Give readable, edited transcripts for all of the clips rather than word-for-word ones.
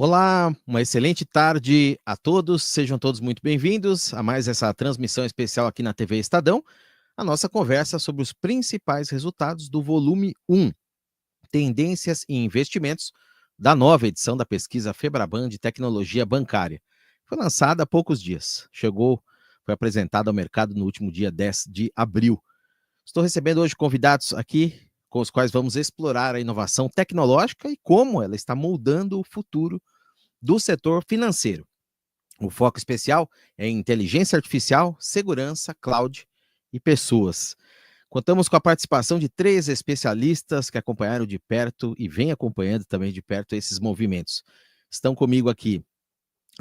Olá, uma excelente tarde a todos, sejam todos muito bem-vindos a mais essa transmissão especial aqui na TV Estadão, a nossa conversa sobre os principais resultados do volume 1, Tendências e Investimentos, da nova edição da pesquisa Febraban de Tecnologia Bancária. Foi lançada há poucos dias, foi apresentada ao mercado no último dia 10 de abril. Estou recebendo hoje convidados aqui com os quais vamos explorar a inovação tecnológica e como ela está moldando o futuro do setor financeiro. O foco especial é em inteligência artificial, segurança, cloud e pessoas. Contamos com a participação de 3 especialistas que acompanharam de perto e vêm acompanhando também de perto esses movimentos. Estão comigo aqui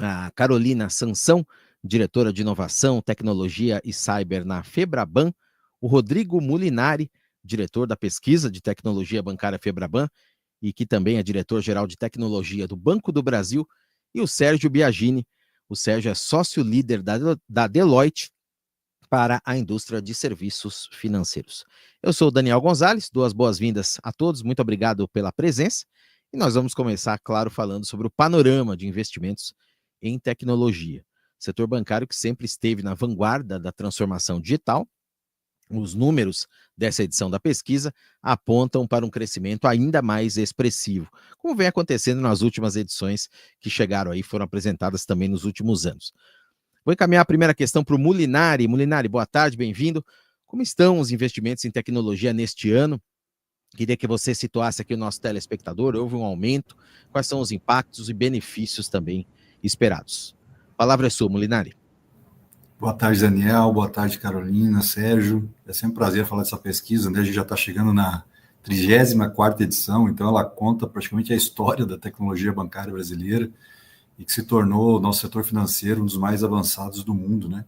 a Carolina Sansão, diretora de Inovação, Tecnologia e Cyber na Febraban, o Rodrigo Mulinari, diretor da Pesquisa de Tecnologia Bancária Febraban, e que também é diretor-geral de Tecnologia do Banco do Brasil, e o Sérgio Biagini. O Sérgio é sócio-líder da Deloitte para a indústria de serviços financeiros. Eu sou o Daniel Gonzalez, dou as boas-vindas a todos, muito obrigado pela presença, e nós vamos começar, claro, falando sobre o panorama de investimentos em tecnologia. Setor bancário que sempre esteve na vanguarda da transformação digital. Os números dessa edição da pesquisa apontam para um crescimento ainda mais expressivo, como vem acontecendo nas últimas edições que chegaram aí, foram apresentadas também nos últimos anos. Vou encaminhar a primeira questão para o Mulinari. Mulinari, boa tarde, bem-vindo. Como estão os investimentos em tecnologia neste ano? Queria que você situasse aqui o nosso telespectador, houve um aumento, quais são os impactos e benefícios também esperados? A palavra é sua, Mulinari. Boa tarde, Daniel. Boa tarde, Carolina, Sérgio. É sempre um prazer falar dessa pesquisa, né? A gente já está chegando na 34ª edição, então ela conta praticamente a história da tecnologia bancária brasileira e que se tornou o nosso setor financeiro um dos mais avançados do mundo, né?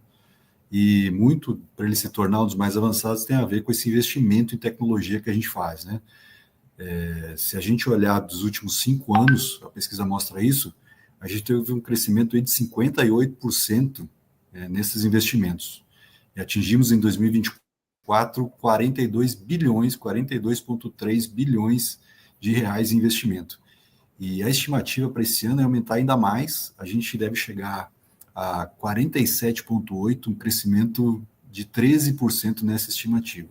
E muito para ele se tornar um dos mais avançados tem a ver com esse investimento em tecnologia que a gente faz, né? Se a gente olhar dos últimos 5 anos, a pesquisa mostra isso, a gente teve um crescimento aí de 58%, nesses investimentos. E atingimos em 2024 42 bilhões, 42,3 bilhões de reais em investimento. E a estimativa para esse ano é aumentar ainda mais, a gente deve chegar a 47,8, um crescimento de 13% nessa estimativa.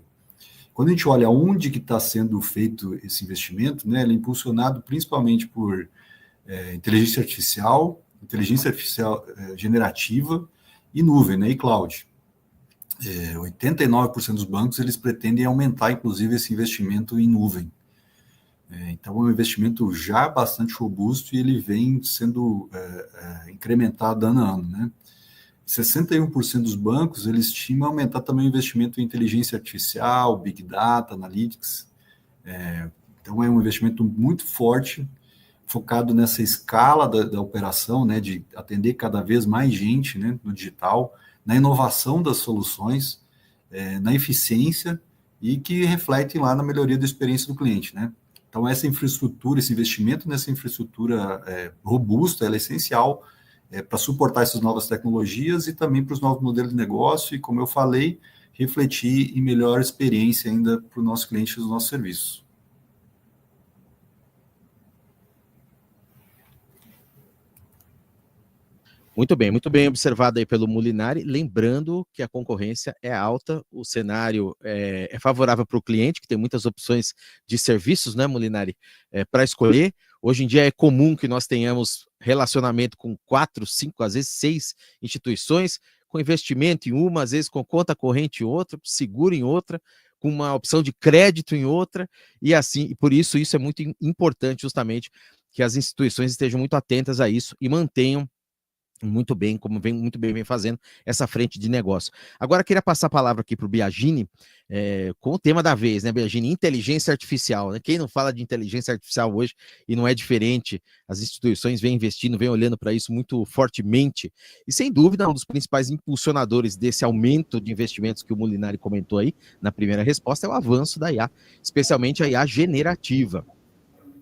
Quando a gente olha onde que está sendo feito esse investimento, né, ele é impulsionado principalmente por inteligência artificial generativa, e nuvem, né, e cloud. 89% dos bancos eles pretendem aumentar, inclusive, esse investimento em nuvem. Então, é um investimento já bastante robusto e ele vem sendo incrementado ano a ano, né? 61% dos bancos eles estimam aumentar também o investimento em inteligência artificial, Big Data, Analytics. Então, é um investimento muito forte, focado nessa escala da operação, né, de atender cada vez mais gente, né, no digital, na inovação das soluções, na eficiência e que refletem lá na melhoria da experiência do cliente, né? Então, essa infraestrutura, esse investimento nessa infraestrutura robusta, ela é essencial para suportar essas novas tecnologias e também para os novos modelos de negócio e, como eu falei, refletir em melhor experiência ainda para o nosso cliente e os nossos serviços. Muito bem observado aí pelo Mulinari, lembrando que a concorrência é alta, o cenário é favorável para o cliente, que tem muitas opções de serviços, né, Mulinari, para escolher. Hoje em dia é comum que nós tenhamos relacionamento com 4, 5, às vezes 6 instituições, com investimento em uma, às vezes com conta corrente em outra, seguro em outra, com uma opção de crédito em outra, e assim, e por isso é muito importante justamente que as instituições estejam muito atentas a isso e mantenham muito bem, como vem fazendo essa frente de negócio. Agora, queria passar a palavra aqui para o Biagini, com o tema da vez, né, Biagini? Inteligência artificial, né? Quem não fala de inteligência artificial hoje, e não é diferente, as instituições vêm investindo, vêm olhando para isso muito fortemente, e sem dúvida, um dos principais impulsionadores desse aumento de investimentos que o Mulinari comentou aí, na primeira resposta, é o avanço da IA, especialmente a IA generativa.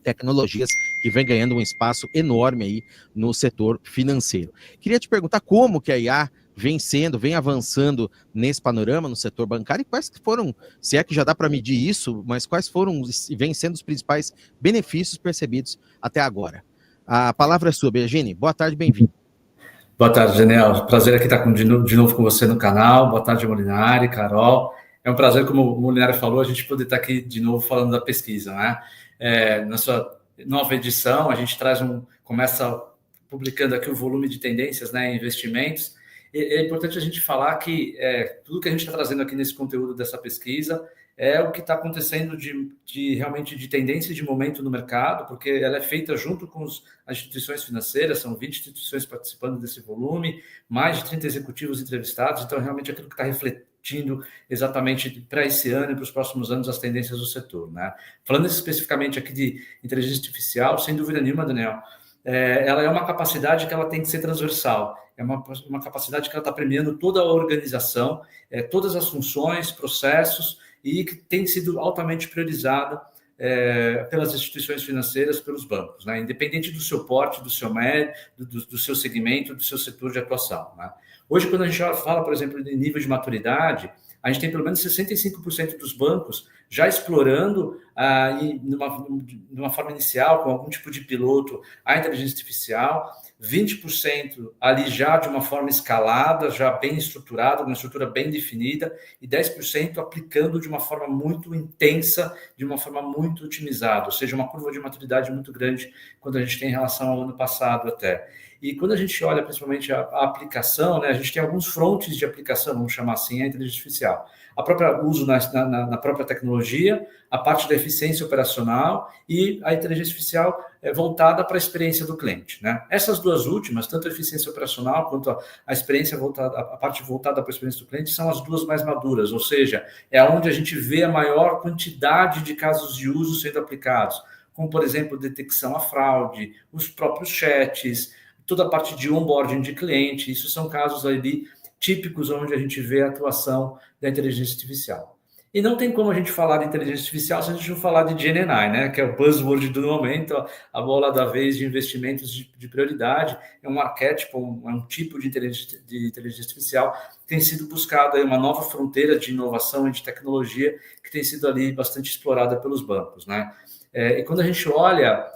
Tecnologias que vem ganhando um espaço enorme aí no setor financeiro. Queria te perguntar como que a IA vem avançando nesse panorama no setor bancário e quais foram, se é que já dá para medir isso, mas quais foram e vêm sendo os principais benefícios percebidos até agora. A palavra é sua, Biagini. Boa tarde, bem-vindo. Boa tarde, Daniel. Prazer aqui estar de novo com você no canal. Boa tarde, Molinari, Carol. É um prazer, como o Molinari falou, a gente poder estar aqui de novo falando da pesquisa, né? Na sua nova edição, a gente começa publicando aqui o volume de tendências, né, em investimentos. E é importante a gente falar que tudo que a gente está trazendo aqui nesse conteúdo dessa pesquisa é o que está acontecendo realmente de tendência e de momento no mercado, porque ela é feita junto com as instituições financeiras, são 20 instituições participando desse volume, mais de 30 executivos entrevistados, então realmente é aquilo que está refletindo exatamente para esse ano e para os próximos anos as tendências do setor, né? Falando especificamente aqui de inteligência artificial, sem dúvida nenhuma, Daniel, ela é uma capacidade que ela tem que ser transversal, é uma capacidade que ela está premiando toda a organização, todas as funções, processos, e que tem sido altamente priorizada pelas instituições financeiras, pelos bancos, né? Independente do seu porte, do seu médio, do seu segmento, do seu setor de atuação, né? Hoje, quando a gente fala, por exemplo, de nível de maturidade, a gente tem pelo menos 65% dos bancos já explorando, numa forma inicial, com algum tipo de piloto, a inteligência artificial, 20% ali já de uma forma escalada, já bem estruturada, uma estrutura bem definida, e 10% aplicando de uma forma muito intensa, de uma forma muito otimizada, ou seja, uma curva de maturidade muito grande quando a gente tem em relação ao ano passado até. E quando a gente olha principalmente a aplicação, né, a gente tem alguns frontes de aplicação, vamos chamar assim, a inteligência artificial. A própria uso na própria tecnologia, a parte da eficiência operacional e a inteligência artificial voltada para a experiência do cliente, né? Essas duas últimas, tanto a eficiência operacional quanto a experiência voltada, a parte voltada para a experiência do cliente, são as duas mais maduras, ou seja, é onde a gente vê a maior quantidade de casos de uso sendo aplicados, como, por exemplo, detecção à fraude, os próprios chats, toda a parte de onboarding de cliente. Isso são casos ali típicos onde a gente vê a atuação da inteligência artificial. E não tem como a gente falar de inteligência artificial se a gente não falar de GenAI, né? Que é o buzzword do momento, a bola da vez de investimentos de prioridade. É um arquétipo, é um tipo de inteligência artificial que tem sido buscado aí uma nova fronteira de inovação e de tecnologia que tem sido ali bastante explorada pelos bancos, né? E quando a gente olha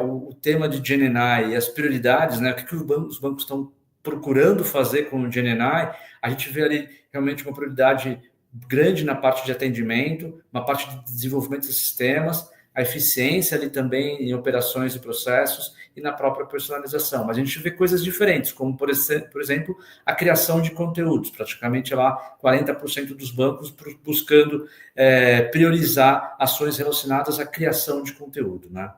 o tema de GenAI e as prioridades, né? O que os bancos estão procurando fazer com o GenAI, a gente vê ali realmente uma prioridade grande na parte de atendimento, uma parte de desenvolvimento de sistemas, a eficiência ali também em operações e processos e na própria personalização. Mas a gente vê coisas diferentes, como, por exemplo, a criação de conteúdos. Praticamente lá 40% dos bancos buscando priorizar ações relacionadas à criação de conteúdo, né?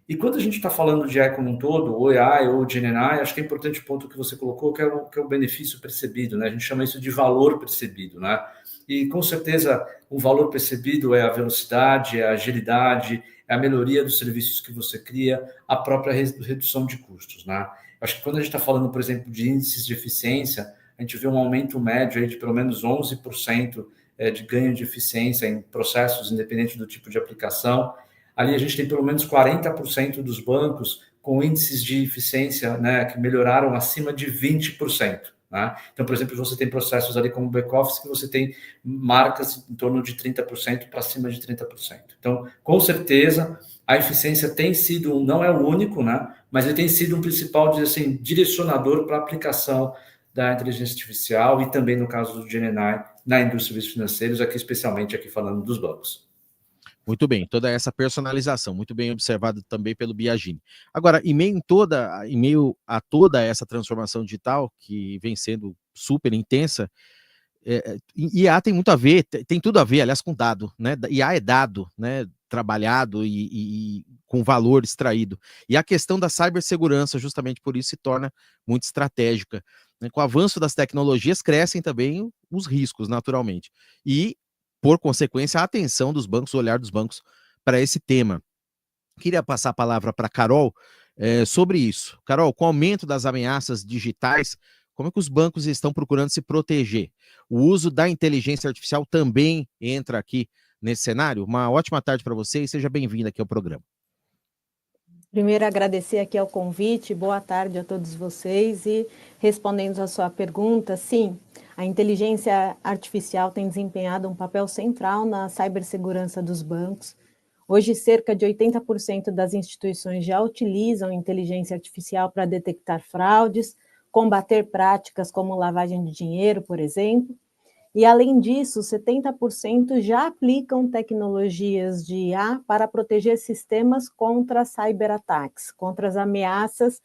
E quando a gente está falando de AI como um todo, ou AI ou GenAI, acho que é importante o ponto que você colocou, que é o benefício percebido, né? A gente chama isso de valor percebido, né? E com certeza o valor percebido é a velocidade, é a agilidade, é a melhoria dos serviços que você cria, a própria redução de custos, né? Acho que quando a gente está falando, por exemplo, de índices de eficiência, a gente vê um aumento médio aí de pelo menos 11% de ganho de eficiência em processos, independente do tipo de aplicação. Ali a gente tem pelo menos 40% dos bancos com índices de eficiência, né, que melhoraram acima de 20%. Né? Então, por exemplo, você tem processos ali como back-office que você tem marcas em torno de 30% para cima de 30%. Então, com certeza, a eficiência tem sido, não é o único, né, mas ele tem sido um principal assim, direcionador para a aplicação da inteligência artificial e também, no caso do GenAI, na indústria de serviços financeiros, aqui especialmente aqui falando dos bancos. Muito bem, toda essa personalização, muito bem observado também pelo Biagini. Agora, em meio a toda essa transformação digital, que vem sendo super intensa, IA tem muito a ver, tem tudo a ver, aliás, com dado, né? IA é dado, né? Trabalhado e com valor extraído. E a questão da cibersegurança, justamente por isso, se torna muito estratégica. Né? Com o avanço das tecnologias, crescem também os riscos, naturalmente. E por consequência, a atenção dos bancos, o olhar dos bancos para esse tema. Queria passar a palavra para a Carol sobre isso. Carol, com o aumento das ameaças digitais, como é que os bancos estão procurando se proteger? O uso da inteligência artificial também entra aqui nesse cenário? Uma ótima tarde para você e seja bem-vindo aqui ao programa. Primeiro, agradecer aqui ao convite, boa tarde a todos vocês e respondendo a sua pergunta, sim, a inteligência artificial tem desempenhado um papel central na cibersegurança dos bancos. Hoje, cerca de 80% das instituições já utilizam inteligência artificial para detectar fraudes, combater práticas como lavagem de dinheiro, por exemplo. E, além disso, 70% já aplicam tecnologias de IA para proteger sistemas contra cyberataques, contra as ameaças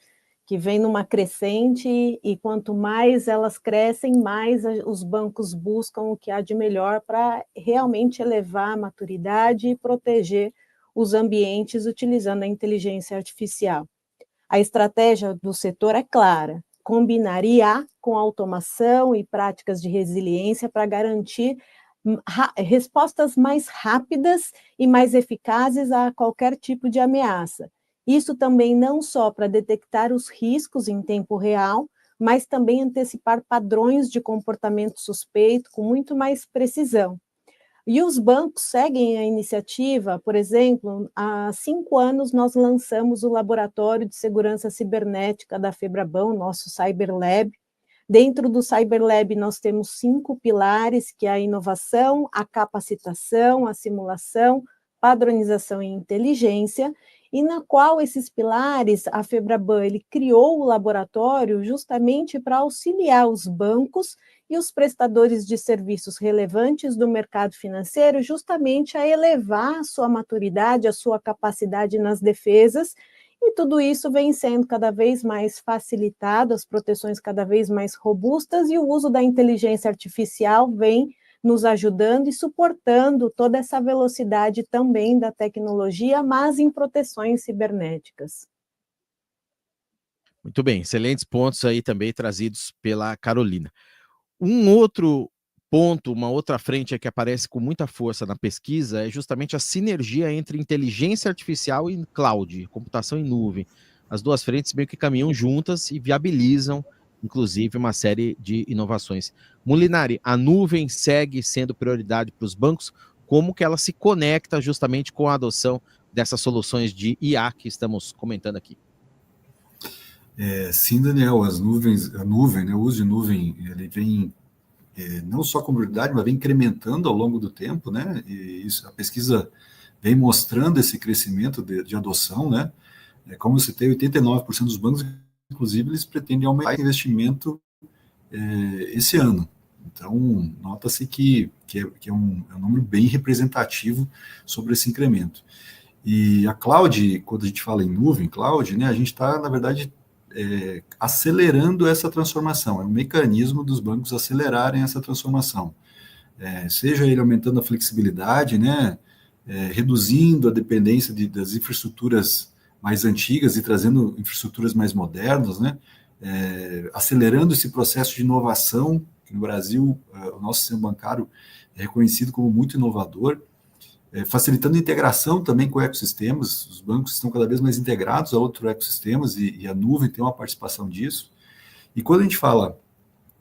que vêm numa crescente, e quanto mais elas crescem, mais os bancos buscam o que há de melhor para realmente elevar a maturidade e proteger os ambientes utilizando a inteligência artificial. A estratégia do setor é clara: combinar IA com automação e práticas de resiliência para garantir respostas mais rápidas e mais eficazes a qualquer tipo de ameaça. Isso também não só para detectar os riscos em tempo real, mas também antecipar padrões de comportamento suspeito com muito mais precisão. E os bancos seguem a iniciativa. Por exemplo, há 5 anos nós lançamos o Laboratório de Segurança Cibernética da Febraban, nosso CyberLab. Dentro do CyberLab nós temos 5 pilares, que é a inovação, a capacitação, a simulação, padronização e inteligência, e na qual esses pilares, a Febraban, ele criou o laboratório justamente para auxiliar os bancos e os prestadores de serviços relevantes do mercado financeiro justamente a elevar a sua maturidade, a sua capacidade nas defesas, e tudo isso vem sendo cada vez mais facilitado, as proteções cada vez mais robustas, e o uso da inteligência artificial vem nos ajudando e suportando toda essa velocidade também da tecnologia, mas em proteções cibernéticas. Muito bem, excelentes pontos aí também trazidos pela Carolina. Um outro ponto, uma outra frente que aparece com muita força na pesquisa é justamente a sinergia entre inteligência artificial e cloud, computação em nuvem. As duas frentes meio que caminham juntas e viabilizam, inclusive, uma série de inovações. Molinari, a nuvem segue sendo prioridade para os bancos. Como que ela se conecta justamente com a adoção dessas soluções de IA que estamos comentando aqui? Sim, Daniel, a nuvem, né, o uso de nuvem, ele vem não só como prioridade, mas vem incrementando ao longo do tempo, né? E isso, a pesquisa vem mostrando esse crescimento de adoção, né? Como eu citei, 89% dos bancos, inclusive, eles pretendem aumentar o investimento esse ano. Então, nota-se que é um número bem representativo sobre esse incremento. E a cloud, quando a gente fala em nuvem, cloud, né, a gente está, na verdade, acelerando essa transformação. É um mecanismo dos bancos acelerarem essa transformação. Seja ele aumentando a flexibilidade, né, reduzindo a dependência das infraestruturas mais antigas e trazendo infraestruturas mais modernas, né, acelerando esse processo de inovação, que no Brasil o nosso sistema bancário é reconhecido como muito inovador, facilitando a integração também com ecossistemas. Os bancos estão cada vez mais integrados a outros ecossistemas e a nuvem tem uma participação disso. E quando a gente fala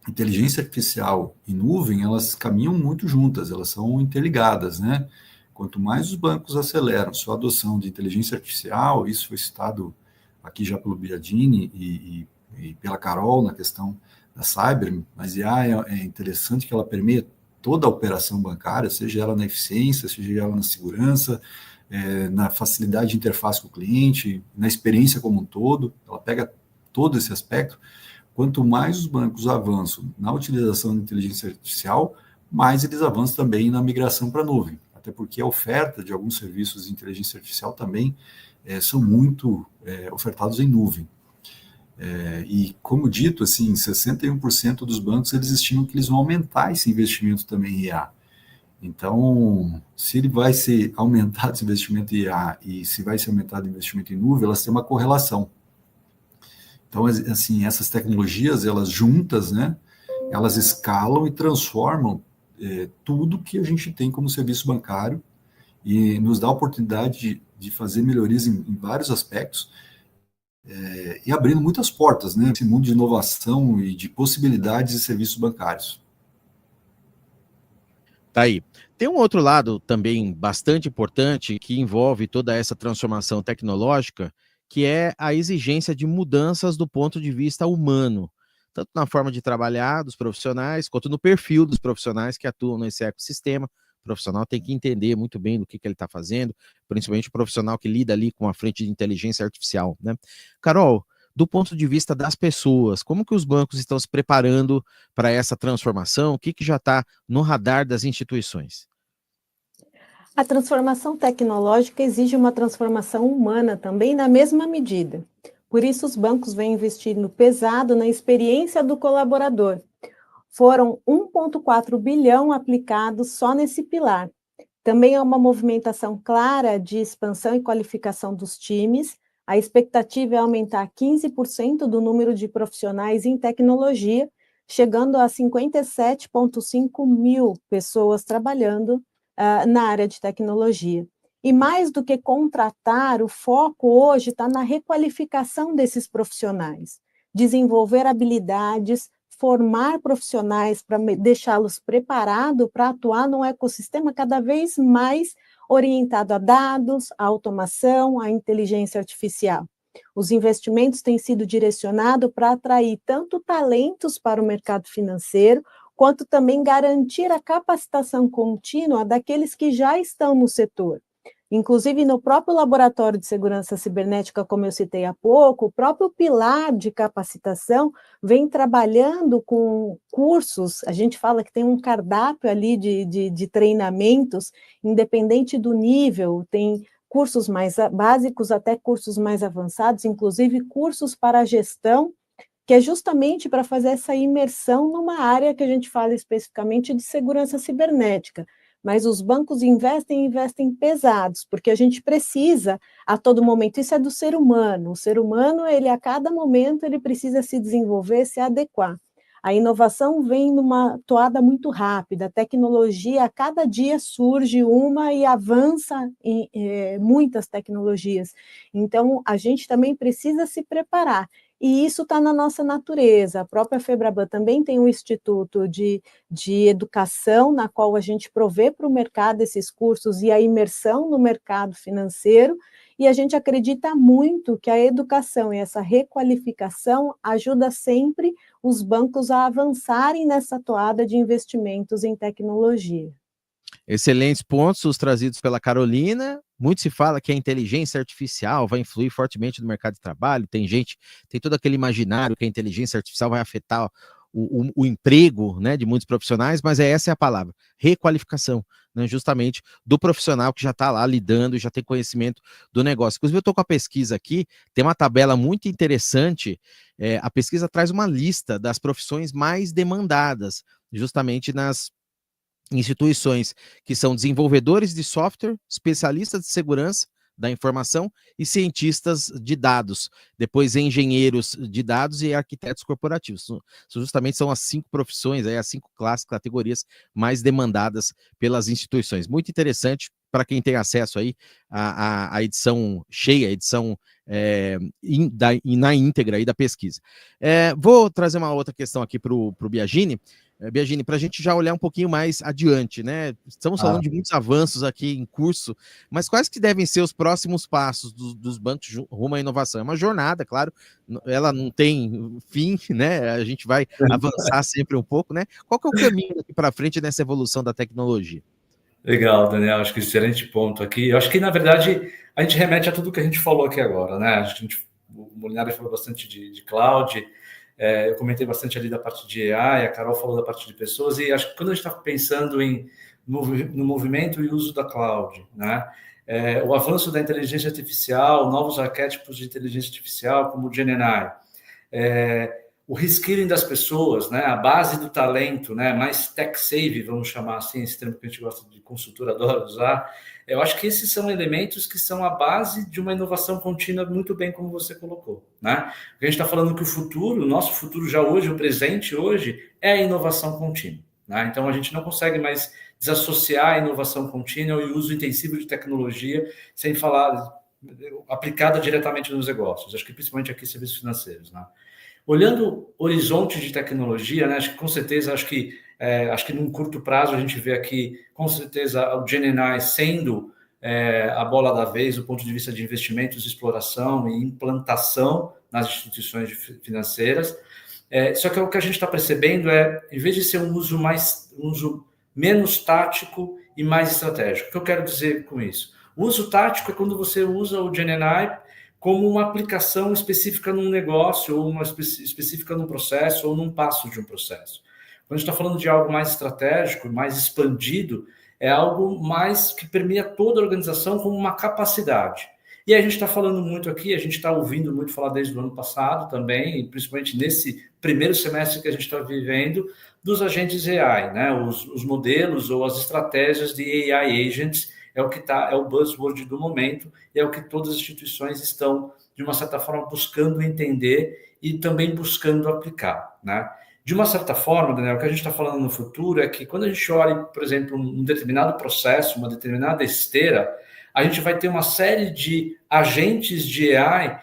inteligência artificial e nuvem, elas caminham muito juntas, elas são interligadas, né? Quanto mais os bancos aceleram sua adoção de inteligência artificial, isso foi citado aqui já pelo Biadini e pela Carol na questão da cyber, mas IA é interessante que ela permeia toda a operação bancária, seja ela na eficiência, seja ela na segurança, na facilidade de interface com o cliente, na experiência como um todo, ela pega todo esse aspecto. Quanto mais os bancos avançam na utilização da inteligência artificial, mais eles avançam também na migração para a nuvem, até porque a oferta de alguns serviços de inteligência artificial também são muito ofertados em nuvem. E, como dito, assim, 61% dos bancos eles estimam que eles vão aumentar esse investimento também em IA. Então, se ele vai ser aumentado esse investimento em IA e se vai ser aumentado o investimento em nuvem, elas têm uma correlação. Então, assim, essas tecnologias, elas juntas, né, elas escalam e transformam tudo que a gente tem como serviço bancário e nos dá a oportunidade de fazer melhorias em vários aspectos, e abrindo muitas portas, né, esse mundo de inovação e de possibilidades de serviços bancários. Tá aí. Tem um outro lado também bastante importante que envolve toda essa transformação tecnológica, que é a exigência de mudanças do ponto de vista humano, tanto na forma de trabalhar dos profissionais, quanto no perfil dos profissionais que atuam nesse ecossistema, profissional tem que entender muito bem do que ele está fazendo, principalmente o profissional que lida ali com a frente de inteligência artificial, né? Carol, do ponto de vista das pessoas, como que os bancos estão se preparando para essa transformação? O que já está no radar das instituições? A transformação tecnológica exige uma transformação humana também na mesma medida. Por isso, os bancos vêm investindo pesado na experiência do colaborador. Foram 1,4 bilhão aplicados só nesse pilar. Também há uma movimentação clara de expansão e qualificação dos times. A expectativa é aumentar 15% do número de profissionais em tecnologia, chegando a 57,5 mil pessoas trabalhando na área de tecnologia. E mais do que contratar, o foco hoje está na requalificação desses profissionais, desenvolver habilidades, formar profissionais para deixá-los preparados para atuar num ecossistema cada vez mais orientado a dados, a automação, a inteligência artificial. Os investimentos têm sido direcionados para atrair tanto talentos para o mercado financeiro, quanto também garantir a capacitação contínua daqueles que já estão no setor. Inclusive, no próprio Laboratório de Segurança Cibernética, como eu citei há pouco, o próprio pilar de capacitação vem trabalhando com cursos, a gente fala que tem um cardápio ali de treinamentos, independente do nível, tem cursos mais básicos até cursos mais avançados, inclusive cursos para a gestão, que é justamente para fazer essa imersão numa área que a gente fala especificamente de segurança cibernética. Mas os bancos investem pesados, porque a gente precisa, a todo momento, isso é do ser humano. O ser humano, ele a cada momento, ele precisa se desenvolver, se adequar. A inovação vem numa toada muito rápida, a tecnologia, a cada dia surge uma e avança em muitas tecnologias. Então, a gente também precisa se preparar. E isso está na nossa natureza. A própria FEBRABAN também tem um instituto de educação, na qual a gente provê para o mercado esses cursos e a imersão no mercado financeiro, e a gente acredita muito que a educação e essa requalificação ajuda sempre os bancos a avançarem nessa toada de investimentos em tecnologia. Excelentes pontos os trazidos pela Carolina. Muito se fala que a inteligência artificial vai influir fortemente no mercado de trabalho. Tem todo aquele imaginário que a inteligência artificial vai afetar o emprego, né, de muitos profissionais, mas essa é a palavra, requalificação, né, justamente do profissional que já está lá lidando, já tem conhecimento do negócio. Inclusive, eu estou com a pesquisa aqui, tem uma tabela muito interessante, a pesquisa traz uma lista das profissões mais demandadas, justamente nas instituições, que são desenvolvedores de software, especialistas de segurança da informação e cientistas de dados, depois engenheiros de dados e arquitetos corporativos. Justamente são as 5 profissões, as 5 classes, categorias mais demandadas pelas instituições. Muito interessante para quem tem acesso aí à edição cheia, a edição na íntegra aí da pesquisa. Vou trazer uma outra questão aqui para o Biagini. Biagini, para a gente já olhar um pouquinho mais adiante, né? Estamos falando de muitos avanços aqui em curso, mas quais que devem ser os próximos passos dos bancos rumo à inovação? É uma jornada, claro, ela não tem fim, né? A gente vai avançar sempre um pouco, né? Qual que é o caminho daqui para frente nessa evolução da tecnologia? Legal, Daniel, acho que excelente ponto aqui. Eu acho que, na verdade, a gente remete a tudo que a gente falou aqui agora, né? O Molinari falou bastante de cloud, eu comentei bastante ali da parte de AI, a Carol falou da parte de pessoas, e acho que quando a gente está pensando no movimento e uso da cloud, né? O avanço da inteligência artificial, novos arquétipos de inteligência artificial, como o GenAI, o reskilling das pessoas, né? A base do talento, né? Mais tech-savvy, vamos chamar assim, esse termo que a gente gosta de consultor adora usar. Eu acho que esses são elementos que são a base de uma inovação contínua, muito bem como você colocou, né? A gente está falando que o nosso futuro já hoje, o presente hoje, é a inovação contínua, né? Então, a gente não consegue mais desassociar a inovação contínua e o uso intensivo de tecnologia sem falar aplicada diretamente nos negócios. Acho que principalmente aqui serviços financeiros, né? Olhando horizonte de tecnologia, né, acho que com certeza, acho que num curto prazo a gente vê aqui, com certeza, o GenAI sendo a bola da vez do ponto de vista de investimentos, exploração e implantação nas instituições financeiras. Só que o que a gente está percebendo em vez de ser um uso menos tático e mais estratégico. O que eu quero dizer com isso? O uso tático é quando você usa o GenAI como uma aplicação específica num negócio, ou uma específica num processo, ou num passo de um processo. Quando a gente está falando de algo mais estratégico, mais expandido, é algo mais que permeia toda a organização como uma capacidade. E a gente está falando muito aqui, a gente está ouvindo muito falar desde o ano passado também, e principalmente nesse primeiro semestre que a gente está vivendo, dos agentes AI, né? Os modelos ou as estratégias de AI agents é o que é o buzzword do momento, e é o que todas as instituições estão, de uma certa forma, buscando entender e também buscando aplicar, né? De uma certa forma, Daniel, o que a gente está falando no futuro é que quando a gente olha, por exemplo, um determinado processo, uma determinada esteira, a gente vai ter uma série de agentes de AI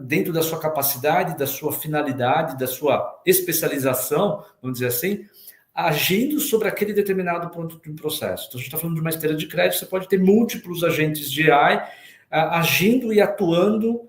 dentro da sua capacidade, da sua finalidade, da sua especialização, vamos dizer assim, agindo sobre aquele determinado ponto de um processo. Então, a gente está falando de uma esteira de crédito, você pode ter múltiplos agentes de AI agindo e atuando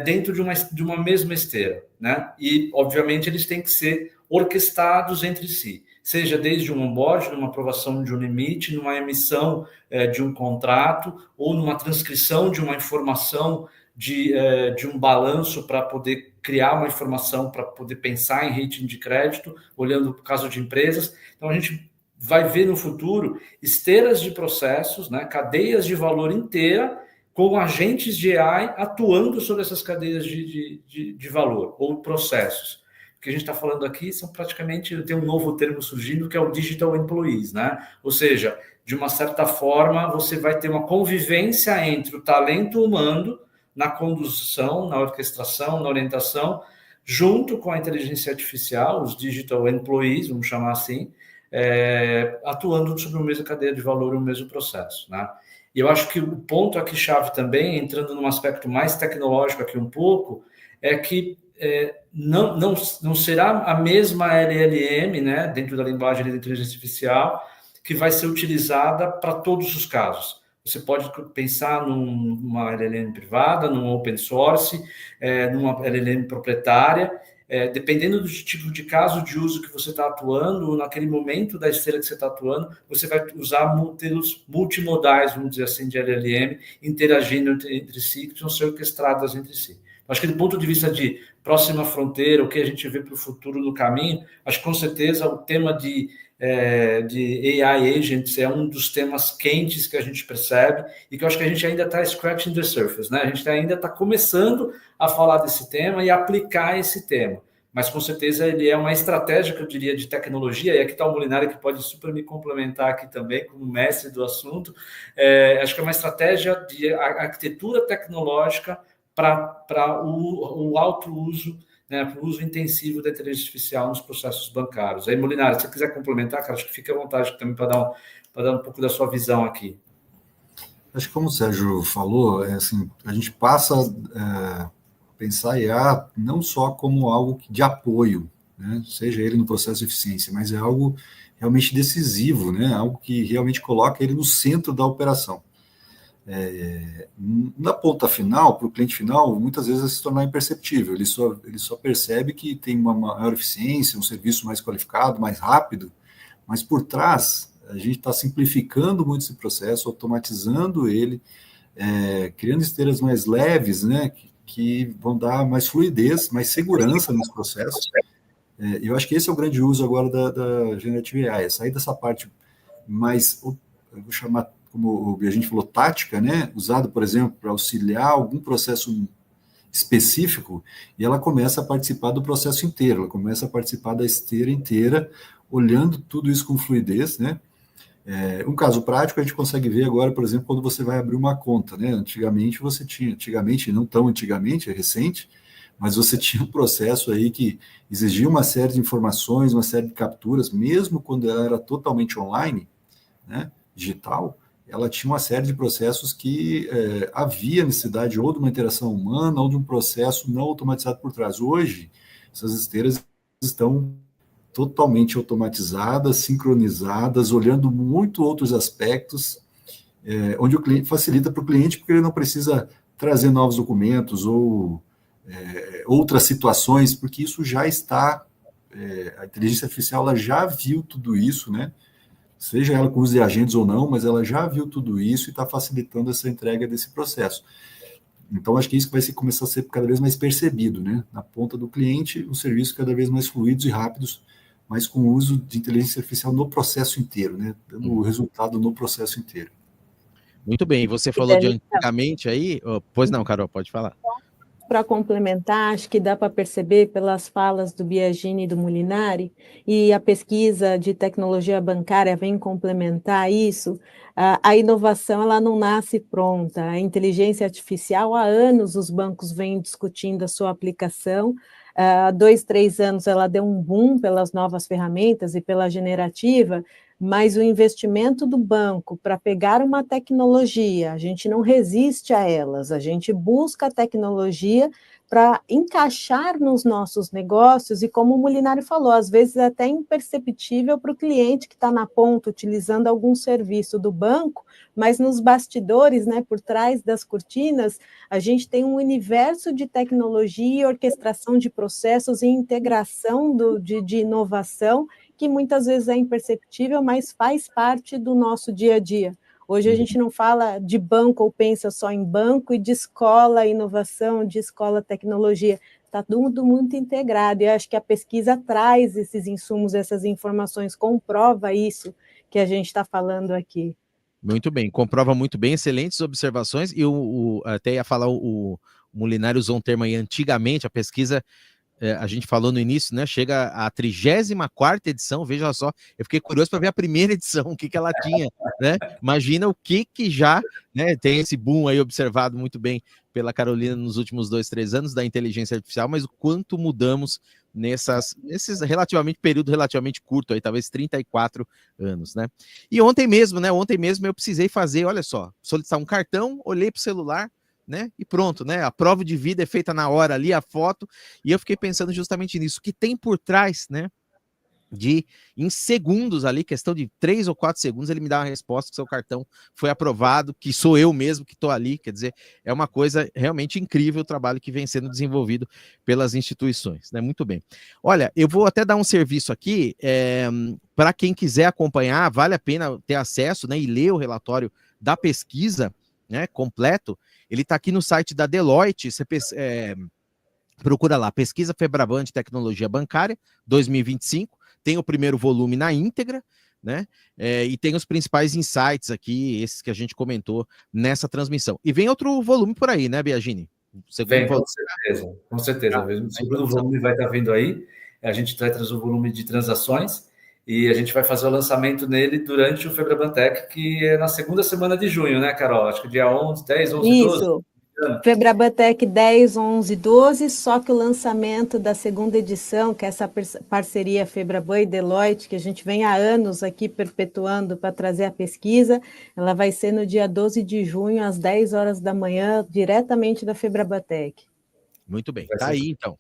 dentro de uma mesma esteira, né? E, obviamente, eles têm que ser orquestrados entre si, seja desde um onboard, numa aprovação de um limite, numa emissão de um contrato, ou numa transcrição de uma informação de um balanço para poder criar uma informação, para poder pensar em rating de crédito, olhando o caso de empresas. Então, a gente vai ver no futuro esteiras de processos, né, cadeias de valor inteira, com agentes de AI atuando sobre essas cadeias de valor, ou processos. O que a gente está falando aqui são praticamente, tem um novo termo surgindo, que é o Digital Employees, né? Ou seja, de uma certa forma, você vai ter uma convivência entre o talento humano na condução, na orquestração, na orientação, junto com a inteligência artificial, os Digital Employees, vamos chamar assim, atuando sobre a mesma cadeia de valor e o mesmo processo, né? E eu acho que o ponto aqui chave também, entrando num aspecto mais tecnológico aqui um pouco, é que não será a mesma LLM, né, dentro da linguagem de inteligência artificial, que vai ser utilizada para todos os casos. Você pode pensar numa LLM privada, num open source, numa LLM proprietária, dependendo do tipo de caso de uso que você está atuando, naquele momento da esteira que você está atuando, você vai usar modelos multimodais, vamos dizer assim, de LLM, interagindo entre si, que vão ser orquestradas entre si. Acho que do ponto de vista de próxima fronteira, o que a gente vê para o futuro no caminho, acho que com certeza o tema de AI agents é um dos temas quentes que a gente percebe e que eu acho que a gente ainda está scratching the surface, né? A gente ainda está começando a falar desse tema e aplicar esse tema, mas com certeza ele é uma estratégia, que eu diria, de tecnologia, e aqui está o Molinari, que pode super me complementar aqui também, como mestre do assunto. Acho que é uma estratégia de arquitetura tecnológica para o alto uso, né, para o uso intensivo da inteligência artificial nos processos bancários. Aí, Molinari, se você quiser complementar, cara, acho que fique à vontade também para dar um pouco da sua visão aqui. Acho que, como o Sérgio falou, assim, a gente passa a pensar IA não só como algo de apoio, né, seja ele no processo de eficiência, mas é algo realmente decisivo, né, algo que realmente coloca ele no centro da operação. Na ponta final, para o cliente final, muitas vezes vai se tornar imperceptível. Ele só percebe que tem uma maior eficiência, um serviço mais qualificado, mais rápido, mas por trás a gente está simplificando muito esse processo, automatizando ele, criando esteiras mais leves, né, que vão dar mais fluidez, mais segurança nos processos. Eu acho que esse é o grande uso agora da Generative AI, sair dessa parte mais, eu vou chamar, como a gente falou, tática, né, usado, por exemplo, para auxiliar algum processo específico, e ela começa a participar do processo inteiro, ela começa a participar da esteira inteira, olhando tudo isso com fluidez, né. Um caso prático a gente consegue ver agora, por exemplo, quando você vai abrir uma conta, né, antigamente, não tão antigamente, é recente, mas você tinha um processo aí que exigia uma série de informações, uma série de capturas, mesmo quando ela era totalmente online, né, digital, ela tinha uma série de processos que havia necessidade ou de uma interação humana ou de um processo não automatizado por trás. Hoje, essas esteiras estão totalmente automatizadas, sincronizadas, olhando muito outros aspectos, onde o cliente facilita para o cliente, porque ele não precisa trazer novos documentos ou outras situações, porque isso já está, a inteligência artificial ela já viu tudo isso, né? seja ela com uso de agentes ou não, mas ela já viu tudo isso e está facilitando essa entrega desse processo. Então, acho que isso vai começar a ser cada vez mais percebido, né? Na ponta do cliente, os serviços cada vez mais fluidos e rápidos, mas com o uso de inteligência artificial no processo inteiro, né? Dando o resultado no processo inteiro. Muito bem, você falou de antigamente aí, pois não, Carol, pode falar. Para complementar, acho que dá para perceber pelas falas do Biagini e do Molinari, e a pesquisa de tecnologia bancária vem complementar isso, a inovação ela não nasce pronta, a inteligência artificial, há anos os bancos vêm discutindo a sua aplicação, há 2, 3 anos ela deu um boom pelas novas ferramentas e pela generativa, mas o investimento do banco para pegar uma tecnologia, a gente não resiste a elas, a gente busca a tecnologia para encaixar nos nossos negócios, e como o Molinari falou, às vezes é até imperceptível para o cliente que está na ponta utilizando algum serviço do banco, mas nos bastidores, né, por trás das cortinas, a gente tem um universo de tecnologia, orquestração de processos e integração de inovação, que muitas vezes é imperceptível, mas faz parte do nosso dia a dia. Hoje a gente não fala de banco ou pensa só em banco e de escola inovação, de escola tecnologia. Está tudo muito integrado, e eu acho que a pesquisa traz esses insumos, essas informações, comprova isso que a gente está falando aqui. Muito bem, comprova muito bem, excelentes observações, e até ia falar, o Molinari usou um termo aí, antigamente, a pesquisa, a gente falou no início, né? Chega à 34ª edição, veja só, eu fiquei curioso para ver a primeira edição, o que ela tinha, né? Imagina o que já, né, tem esse boom aí observado muito bem pela Carolina nos últimos 2, 3 anos da inteligência artificial, mas o quanto mudamos nesses período relativamente curto aí, talvez 34 anos, né? E ontem mesmo eu precisei fazer, olha só, solicitar um cartão, olhei para o celular, né? E pronto, né? A prova de vida é feita na hora ali, a foto, e eu fiquei pensando justamente nisso, que tem por trás, né? Em segundos ali, questão de 3 ou 4 segundos, ele me dá uma resposta que seu cartão foi aprovado, que sou eu mesmo que estou ali, quer dizer, é uma coisa realmente incrível o trabalho que vem sendo desenvolvido pelas instituições, né? Muito bem. Olha, eu vou até dar um serviço aqui, para quem quiser acompanhar, vale a pena ter acesso, né, e ler o relatório da pesquisa, né, completo. Ele está aqui no site da Deloitte, você procura lá, Pesquisa Febraban de Tecnologia Bancária 2025, tem o primeiro volume na íntegra, né? E tem os principais insights aqui, esses que a gente comentou nessa transmissão. E vem outro volume por aí, né, Biagini? Vem, com certeza. O segundo volume vai estar vindo aí. A gente vai trazer o volume de transações e a gente vai fazer o lançamento nele durante o Febraban Tech, que é na segunda semana de junho, né, Carol? Acho que dia 10, 11, Isso. 12. Febraban Tech 10, 11, 12, só que o lançamento da segunda edição, que é essa parceria Febraban e Deloitte, que a gente vem há anos aqui perpetuando para trazer a pesquisa, ela vai ser no dia 12 de junho, às 10 horas da manhã, diretamente da Febraban Tech. Muito bem, tá aí então.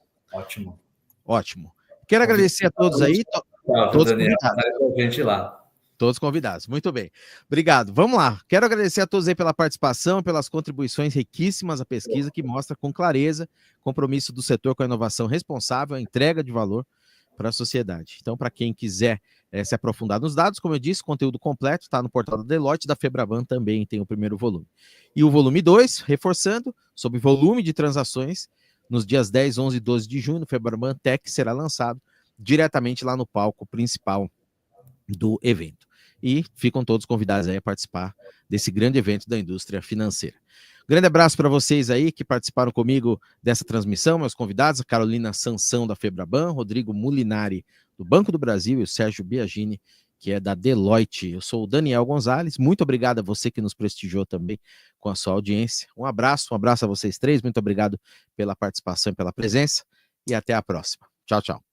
Ótimo. Quero agradecer a todos aí. Todos convidados. Gente lá. Todos convidados, muito bem. Obrigado. Vamos lá. Quero agradecer a todos aí pela participação, pelas contribuições riquíssimas à pesquisa, que mostra com clareza o compromisso do setor com a inovação responsável, a entrega de valor para a sociedade. Então, para quem quiser se aprofundar nos dados, como eu disse, conteúdo completo está no portal da Deloitte, da Febraban também tem o primeiro volume. E o volume 2, reforçando, sobre volume de transações, nos dias 10, 11 e 12 de junho, no Febraban Tech será lançado diretamente lá no palco principal do evento. E ficam todos convidados aí a participar desse grande evento da indústria financeira. Grande abraço para vocês aí que participaram comigo dessa transmissão, meus convidados, a Carolina Sansão da Febraban, Rodrigo Molinari do Banco do Brasil e o Sérgio Biagini, que é da Deloitte. Eu sou o Daniel Gonzalez, muito obrigado a você que nos prestigiou também com a sua audiência. Um abraço a vocês três, muito obrigado pela participação e pela presença, e até a próxima. Tchau, tchau.